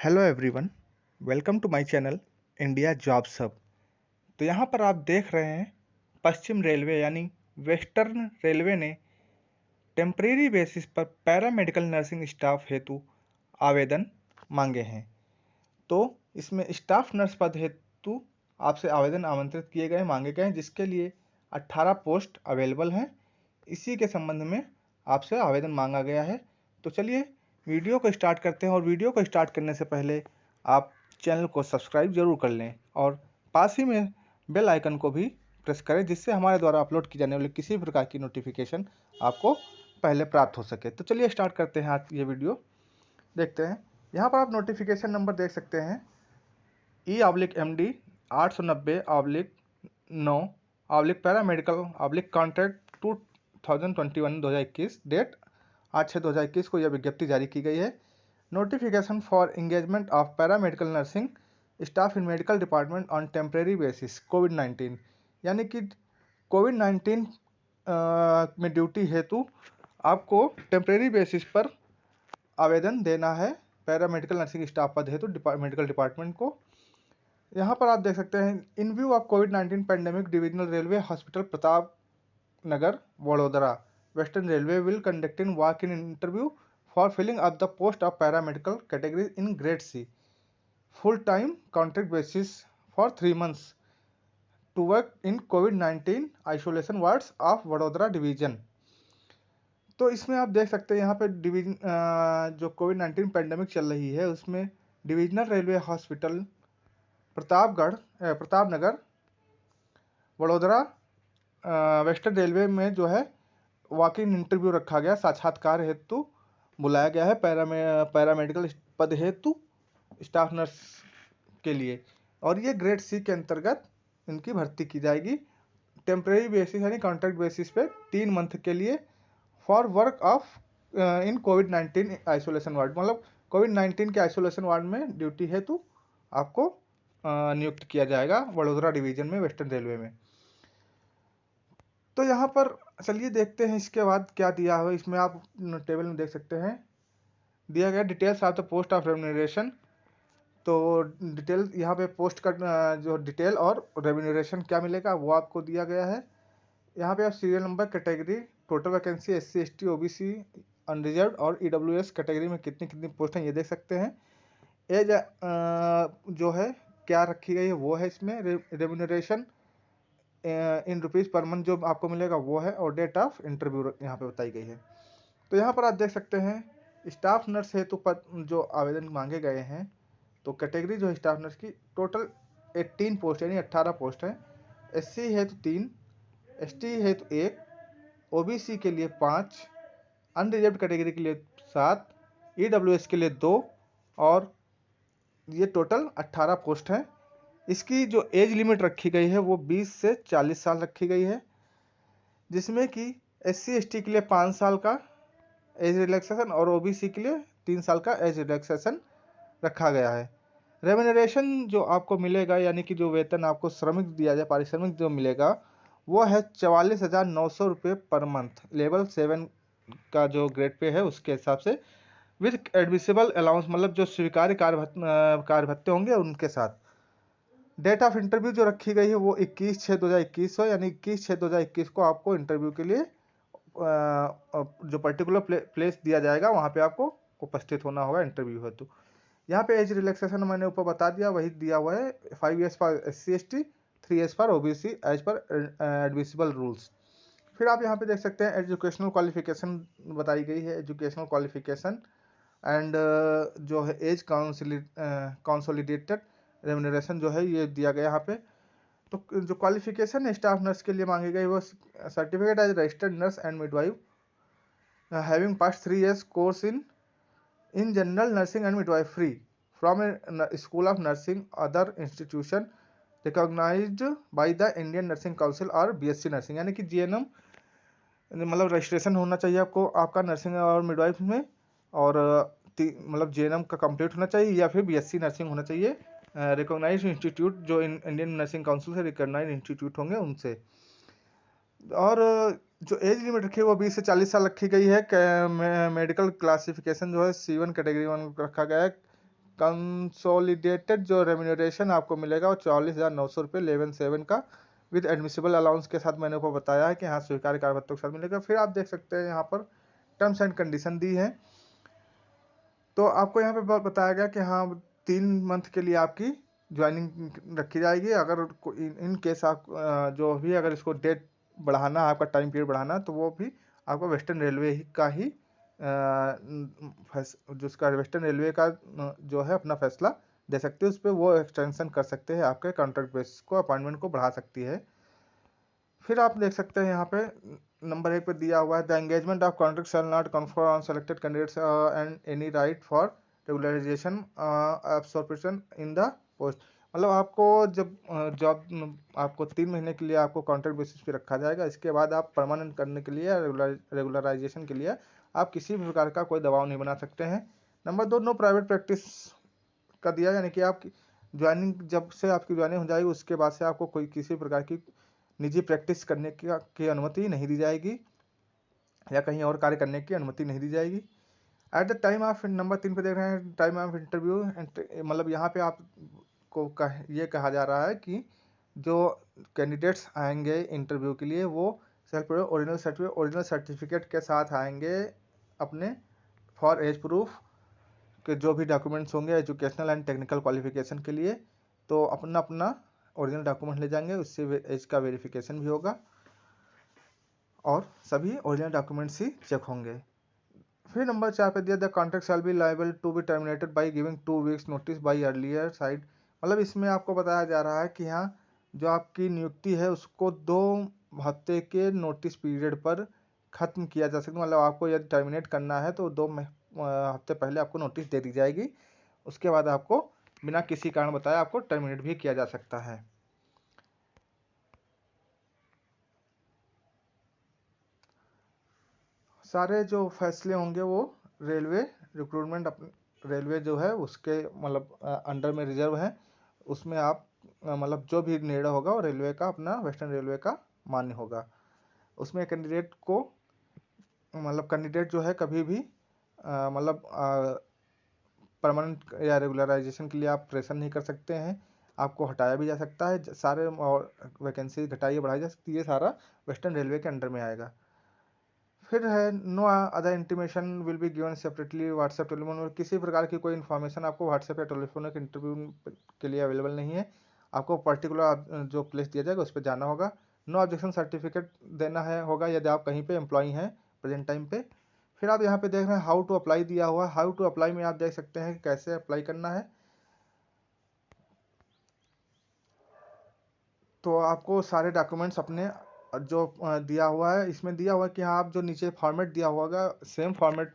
Hello everyone, welcome to my channel India jobs hub. तो यहाँ पर आप देख रहे हैं पश्चिम रेलवे यानी वेस्टर्न रेलवे ने टेम्परेरी बेसिस पर पैरामेडिकल नर्सिंग स्टाफ हेतु आवेदन मांगे हैं। तो इसमें स्टाफ नर्स पद हेतु आपसे आवेदन आमंत्रित किए गए मांगे गए हैं, जिसके लिए 18 पोस्ट अवेलेबल हैं। इसी के संबंध में आपसे आवेदन मांगा गया है। तो चलिए वीडियो को स्टार्ट करते हैं, और वीडियो को स्टार्ट करने से पहले आप चैनल को सब्सक्राइब जरूर कर लें और पास ही में बेल आइकन को भी प्रेस करें, जिससे हमारे द्वारा अपलोड की जाने वाली किसी भी प्रकार की नोटिफिकेशन आपको पहले प्राप्त हो सके। तो चलिए स्टार्ट करते हैं आज ये वीडियो। देखते हैं, यहाँ पर आप नोटिफिकेशन नंबर देख सकते हैं E/MD 890/9 पैरामेडिकल कॉन्ट्रैक्ट 2021 डेट 8/6/2021 को यह विज्ञप्ति जारी की गई है। Notification for engagement of paramedical nursing staff in medical department on temporary basis कोविड-19, यानी कि कोविड-19 में ड्यूटी हेतु आपको टेम्परेरी बेसिस पर आवेदन देना है पैरामेडिकल नर्सिंग स्टाफ पद हेतु मेडिकल डिपार्टमेंट को। यहाँ पर आप देख सकते हैं, इन व्यू ऑफ कोविड-19 pandemic divisional railway hospital Pratap Nagar Vadodara western railway will conduct in walk in interview for filling up the post of paramedical category in grade C full time contract basis for 3 months to work in कोविड-19 isolation wards of Vadodara division. तो इसमें आप देख सकते हैं, यहाँ पे division जो कोविड-19 पैंडेमिक चल रही है उसमें divisional railway hospital Pratapnagar Vadodara western railway में जो है वॉक इन इंटरव्यू रखा गया, साक्षात्कार हेतु बुलाया गया है पैरामेडिकल पद हेतु स्टाफ नर्स के लिए, और ये ग्रेड सी के अंतर्गत इनकी भर्ती की जाएगी टेम्परेरी बेसिस यानी कॉन्ट्रैक्ट बेसिस पे 3 month के लिए फॉर वर्क ऑफ इन कोविड-19 आइसोलेशन वार्ड, मतलब कोविड-19 के आइसोलेशन वार्ड में ड्यूटी हेतु आपको नियुक्त किया जाएगा वडोदरा डिवीजन में वेस्टर्न रेलवे में। तो यहाँ पर चलिए देखते हैं इसके बाद क्या दिया हुआ। इसमें आप टेबल में देख सकते हैं दिया गया details of the post of remuneration. तो डिटेल यहाँ पे पोस्ट का जो डिटेल और रेम्यूनरेशन क्या मिलेगा वो आपको दिया गया है। यहाँ पे आप serial number, category, total vacancy SC ST OBC unreserved और EWS कैटेगरी में कितनी कितनी पोस्ट हैं ये देख सकते हैं। एज जो है क्या रखी गई है वो है इसमें। Remuneration in rupees per month जो आपको मिलेगा वो है, और डेट ऑफ इंटरव्यू यहाँ पे बताई गई है। तो यहाँ पर आप देख सकते हैं स्टाफ नर्स हेतु पद जो आवेदन मांगे गए हैं, तो कैटेगरी जो है स्टाफ नर्स की टोटल 18 पोस्ट यानी 18 पोस्ट हैं। SC हेतु 3, ST हेतु 1, OBC के लिए 5, अनरिजर्व कैटेगरी के लिए 7, EWS के लिए 2, और ये टोटल 18 पोस्ट हैं। इसकी जो एज लिमिट रखी गई है वो 20 से 40 साल रखी गई है, जिसमें कि SC ST के लिए 5 साल का एज रिलैक्सेशन और OBC के लिए 3 साल का एज रिलैक्सेशन रखा गया है। रेम्यूनरेशन जो आपको मिलेगा यानी कि जो वेतन आपको श्रमिक दिया जाए, पारिश्रमिक जो मिलेगा वो है 44,900 रुपये पर मंथ, लेवल 7 का जो ग्रेड पे है उसके हिसाब से, विथ एडमिसिबल अलाउंस, मतलब जो स्वीकार्य कार्य भत्ते होंगे उनके साथ। डेट ऑफ इंटरव्यू जो रखी गई है वो 21/6/2021 हो, यानी 21/6/2021 को आपको इंटरव्यू के लिए जो पर्टिकुलर प्लेस दिया जाएगा वहाँ पे आपको उपस्थित होना होगा इंटरव्यू हेतु। यहाँ पे एज रिलैक्सेशन मैंने ऊपर बता दिया, वही दिया हुआ है 5 years for SC ST, 3 years for OBC age पर एडमिसिबल रूल्स। फिर आप यहाँ पे देख सकते हैं एजुकेशनल क्वालिफिकेशन बताई गई है। एजुकेशनल क्वालिफिकेशन एंड जो है एज कंसोलिडेटेड रेम्यूनरेशन जो है ये दिया गया यहाँ पे। तो जो क्वालिफिकेशन है स्टाफ नर्स के लिए मांगी गई वो certificate as registered nurse and midwife having pass 3 years course in general nursing and midwifery from a school of nursing other institution recognised by the Indian nursing council और BSc nursing, यानी कि GNM मतलब registration होना चाहिए आपको आपका nursing और midwife में, और मतलब GNM का कंप्लीट होना चाहिए या फिर BSc नर्सिंग होना चाहिए। रिकॉग्नाइज्ड इंस्टीट्यूट जो इंडियन नर्सिंग काउंसिल से रिकॉग्नाइज्ड इंस्टीट्यूट होंगे उनसे। और जो एज लिमिट रखी है वो 20 से 40 साल रखी गई है। मेडिकल क्लासिफिकेशन जो है C1 कैटेगरी 1 रखा गया है। कंसोलिडेटेड जो रेम्यूनरेशन आपको मिलेगा वो 44,900 रुपये 11/7 का विद एडमिसिबल अलाउंस के साथ मैंने को बताया है कि हाँ स्वीकार्य कार्यपत्रों के साथ मिलेगा। फिर आप देख सकते हैं यहाँ पर टर्म्स एंड कंडीशन दी है। तो आपको यहाँ पे बताया गया कि हाँ 3 मंथ के लिए आपकी ज्वाइनिंग रखी जाएगी। अगर इन केस आप जो भी अगर इसको डेट बढ़ाना है, आपका टाइम पीरियड बढ़ाना है, तो वो भी आपको वेस्टर्न रेलवे का ही जिसका वेस्टर्न रेलवे का जो है अपना फैसला दे सकते हैं, उस पर वो एक्सटेंशन कर सकते हैं, आपके कॉन्ट्रैक्ट बेसिस को अपॉइंटमेंट को बढ़ा सकती है। फिर आप देख सकते हैं यहाँ पे नंबर 1 पे दिया हुआ है the engagement of contract shall not confer on selected candidates and any right for regularisation absorption in the post. मतलब आपको जब जॉब आपको 3 महीने के लिए आपको कॉन्ट्रैक्ट बेसिस पे रखा जाएगा, इसके बाद आप परमानेंट करने के लिए रेगुलराइजेशन के लिए आप किसी भी प्रकार का कोई दबाव नहीं बना सकते हैं। नंबर 2 नो प्राइवेट प्रैक्टिस का दिया, यानी कि आपकी ज्वाइनिंग जब से आपकी ज्वाइनिंग हो जाएगी उसके बाद से आपको कोई किसी प्रकार की निजी प्रैक्टिस करने की अनुमति नहीं दी जाएगी या कहीं और कार्य करने की अनुमति नहीं दी जाएगी। At the time of number 3 पे देख रहे हैं टाइम ऑफ इंटरव्यू, मतलब यहाँ पे आपको ये कहा जा रहा है कि जो कैंडिडेट्स आएंगे इंटरव्यू के लिए वो ओरिजिनल सर्टिफिकेट के साथ आएंगे अपने फॉर एज प्रूफ के जो भी डॉक्यूमेंट्स होंगे एजुकेशनल एंड टेक्निकल क्वालिफिकेशन के लिए, तो अपना अपना ओरिजिनल डॉक्यूमेंट ले जाएंगे, उससे एज का वेरिफिकेशन भी होगा और सभी ओरिजिनल डॉक्यूमेंट्स ही चेक होंगे। फिर नंबर 4 पे दिया the contract shall be liable to be terminated by giving 2 weeks notice by earlier side. मतलब इसमें आपको बताया जा रहा है कि यहाँ जो आपकी नियुक्ति है उसको 2 हफ्ते के नोटिस पीरियड पर ख़त्म किया जा सकता है। मतलब आपको यदि टर्मिनेट करना है तो 2 हफ्ते पहले आपको नोटिस दे दी जाएगी, उसके बाद आपको बिना किसी कारण बताए आपको टर्मिनेट भी किया जा सकता है। सारे जो फैसले होंगे वो रेलवे रिक्रूटमेंट रेलवे जो है उसके मतलब अंडर में रिजर्व है, उसमें आप मतलब जो भी निर्णय होगा वो रेलवे का अपना वेस्टर्न रेलवे का मान्य होगा। उसमें कैंडिडेट को मतलब कैंडिडेट जो है कभी भी मतलब परमानेंट या रेगुलराइजेशन के लिए आप प्रेशर नहीं कर सकते हैं, आपको हटाया भी जा सकता है, सारे और वैकेंसी घटाई बढ़ाई जा सकती है, सारा वेस्टर्न रेलवे के अंडर में आएगा। फिर है no other intimation will be given separately WhatsApp telephone, और किसी प्रकार की कोई इन्फॉर्मेशन आपको व्हाट्सएप या टेलीफोनिक इंटरव्यू के लिए अवेलेबल नहीं है, आपको पर्टिकुलर जो प्लेस दिया जाएगा उस पर जाना होगा। नो ऑब्जेक्शन सर्टिफिकेट देना है होगा यदि आप कहीं पे एम्प्लॉई हैं प्रेजेंट टाइम पे। फिर आप यहाँ पे देख रहे हैं हाउ टू अप्लाई दिया हुआ है, हाउ टू अप्लाई में आप देख सकते हैं कैसे अप्लाई करना है। तो आपको सारे डॉक्यूमेंट्स अपने जो दिया हुआ है इसमें दिया हुआ है कि हाँ आप जो नीचे फॉर्मेट दिया होगा सेम फॉर्मेट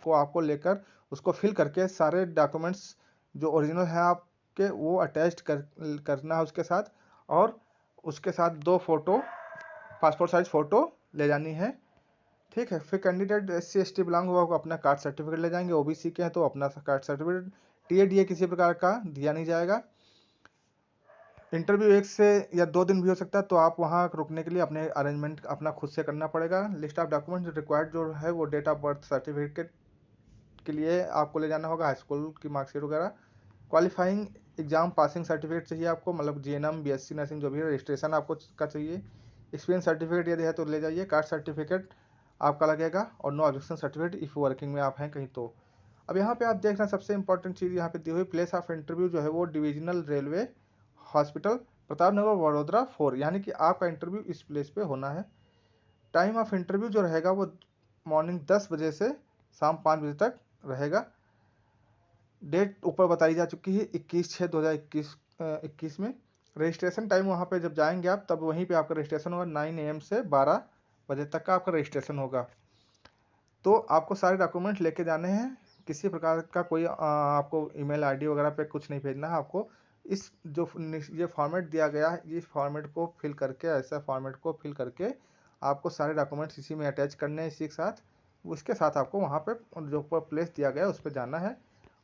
को आपको लेकर उसको फिल करके सारे डॉक्यूमेंट्स जो ओरिजिनल है आपके वो अटैच करना है उसके साथ, और उसके साथ 2 फोटो पासपोर्ट साइज फ़ोटो ले जानी है। ठीक है। फिर कैंडिडेट SC ST बिलोंग हुआ होगा अपना कास्ट सर्टिफिकेट ले जाएंगे, OBC के हैं तो अपना कास्ट सर्टिफिकेट, TADA किसी प्रकार का दिया नहीं जाएगा। इंटरव्यू 1 से या 2 दिन भी हो सकता है, तो आप वहाँ रुकने के लिए अपने अरेंजमेंट अपना खुद से करना पड़ेगा। लिस्ट ऑफ डॉक्यूमेंट रिक्वायर्ड जो है वो डेट ऑफ बर्थ सर्टिफिकेट के लिए आपको ले जाना होगा, हाई स्कूल की मार्कशीट वगैरह, क्वालिफाइंग एग्जाम पासिंग सर्टिफिकेट चाहिए आपको, मतलब GNM BSc नर्सिंग जो भी है, रजिस्ट्रेशन आपको का चाहिए, एक्सपीरियंस सर्टिफिकेट यदि है तो ले जाइए, कास्ट सर्टिफिकेट आपका लगेगा, और no objection certificate if working में आप हैं कहीं तो। अब यहाँ पे आप देख रहे हैं सबसे इंपॉर्टेंट चीज़ यहाँ पे दी हुई प्लेस ऑफ इंटरव्यू जो है वो divisional railway hospital Pratapnagar Vadodara 4, यानी कि आपका इंटरव्यू इस प्लेस पे होना है। टाइम ऑफ इंटरव्यू जो रहेगा वो मॉर्निंग 10 बजे से शाम 5 बजे तक रहेगा। डेट ऊपर बताई जा चुकी है 21/6/2021 में। रजिस्ट्रेशन टाइम वहाँ पे जब जाएंगे आप तब वहीं पे आपका रजिस्ट्रेशन होगा, 9 AM से 12 बजे तक का आपका रजिस्ट्रेशन होगा। तो आपको सारे डॉक्यूमेंट लेके जाने हैं, किसी प्रकार का कोई आपको ईमेल ID वगैरह पे कुछ नहीं भेजना है आपको। इस जो ये फॉर्मेट दिया गया है इस फॉर्मेट को फिल करके, ऐसा फॉर्मेट को फिल करके आपको सारे डॉक्यूमेंट्स इसी में अटैच करने हैं, इसी के साथ उसके साथ आपको वहाँ पे जो प्लेस दिया गया है उस पर जाना है।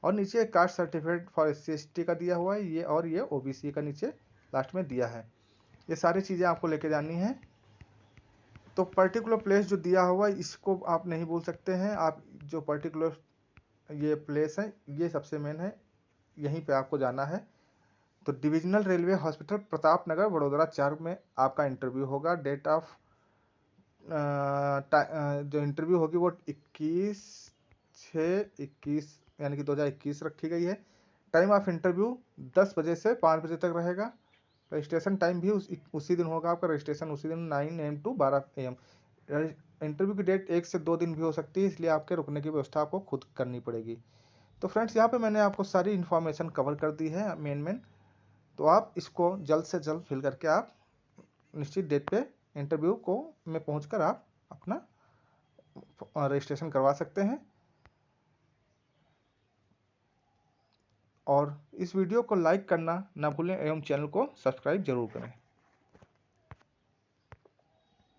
और नीचे caste certificate for SC ST का दिया हुआ है ये, और ये OBC का नीचे लास्ट में दिया है। ये सारी चीज़ें आपको लेके जानी है। तो पर्टिकुलर प्लेस जो दिया हुआ है इसको आप नहीं भूल सकते हैं, आप जो पर्टिकुलर ये प्लेस है ये सबसे मेन है, यहीं पे आपको जाना है। तो divisional railway hospital Pratap Nagar Vadodara 4 में आपका इंटरव्यू होगा। डेट ऑफ जो इंटरव्यू होगी वो 21/6/21 यानी कि 2021 रखी गई है। टाइम ऑफ इंटरव्यू 10 बजे से 5 बजे तक रहेगा। रजिस्ट्रेशन टाइम भी उसी दिन होगा आपका। रजिस्ट्रेशन उसी दिन 9 AM to 12 AM। इंटरव्यू की डेट 1 से 2 दिन भी हो सकती है, इसलिए आपके रुकने की व्यवस्था आपको खुद करनी पड़ेगी। तो फ्रेंड्स, यहाँ पे मैंने आपको सारी इन्फॉर्मेशन कवर कर दी है मेन। तो आप इसको जल्द से जल्द फिल करके आप निश्चित डेट पे इंटरव्यू को में पहुंचकर आप अपना रजिस्ट्रेशन करवा सकते हैं। और इस वीडियो को लाइक करना ना भूलें एवं चैनल को सब्सक्राइब जरूर करें।